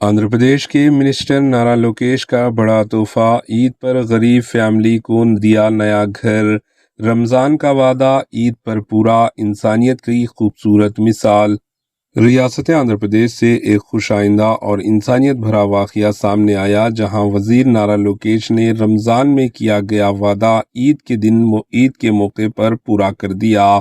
आंध्र प्रदेश के मिनिस्टर नारा लोकेश का बड़ा तोहफा, ईद पर गरीब फैमिली को दिया नया घर। रमज़ान का वादा ईद पर पूरा, इंसानियत की खूबसूरत मिसाल। रियासत आंध्र प्रदेश से एक खुश आइंदा और इंसानियत भरा वाक़या सामने आया, जहां वज़ीर नारा लोकेश ने रमज़ान में किया गया वादा ईद के मौके पर पूरा कर दिया।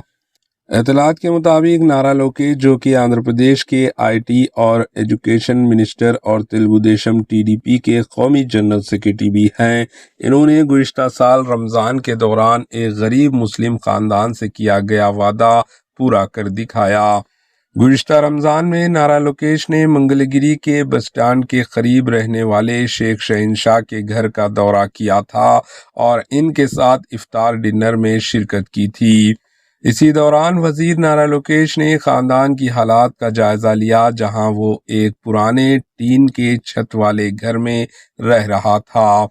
इत्तलात के मुताबिक नारा लोकेश, जो कि आंध्र प्रदेश के आईटी और एजुकेशन मिनिस्टर और तेलुगु देशम टीडीपी के कौमी जनरल सेक्रेटरी भी हैं, इन्होंने गुज़िश्ता साल रमज़ान के दौरान एक गरीब मुस्लिम ख़ानदान से किया गया वादा पूरा कर दिखाया। गुज़िश्ता रमज़ान में नारा लोकेश ने मंगलगिरी के बस स्टैंड के करीब रहने वाले शेख शहनशाह के घर का दौरा किया था और इनके साथ इफ्तार डिनर में शिरकत की थी। इसी दौरान वज़ीर नारा लोकेश ने ख़ानदान की हालात का जायज़ा लिया, जहां वो एक पुराने टीन के छत वाले घर में रह रहा था।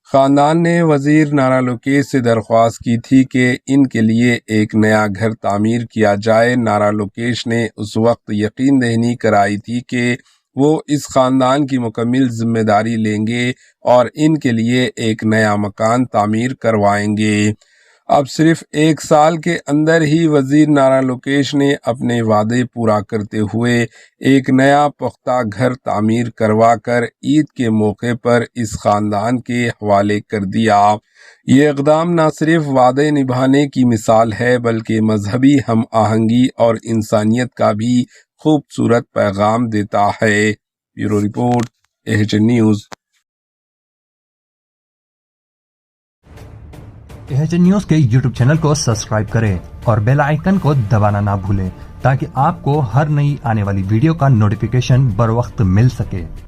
ख़ानदान ने वज़ीर नारा लोकेश से दरख्वास्त की थी कि इनके लिए एक नया घर तामीर किया जाए। नारा लोकेश ने उस वक्त यकीन दहानी कराई थी कि वो इस ख़ानदान की मुकम्मल जिम्मेदारी लेंगे और इनके लिए एक नया मकान तामीर करवाएंगे। अब सिर्फ एक साल के अंदर ही वज़ीर नारा लोकेश ने अपने वादे पूरा करते हुए एक नया पुख्ता घर तामीर करवा कर ईद के मौके पर इस ख़ानदान के हवाले कर दिया। ये इक़दाम न सिर्फ वादे निभाने की मिसाल है, बल्कि मजहबी हम आहंगी और इंसानियत का भी खूबसूरत पैगाम देता है। Bureau report, AHN news. AHN news के यूट्यूब चैनल को सब्सक्राइब करें और बेल आइकन को दबाना ना भूलें, ताकि आपको हर नई आने वाली वीडियो का नोटिफिकेशन बर वक्त मिल सके।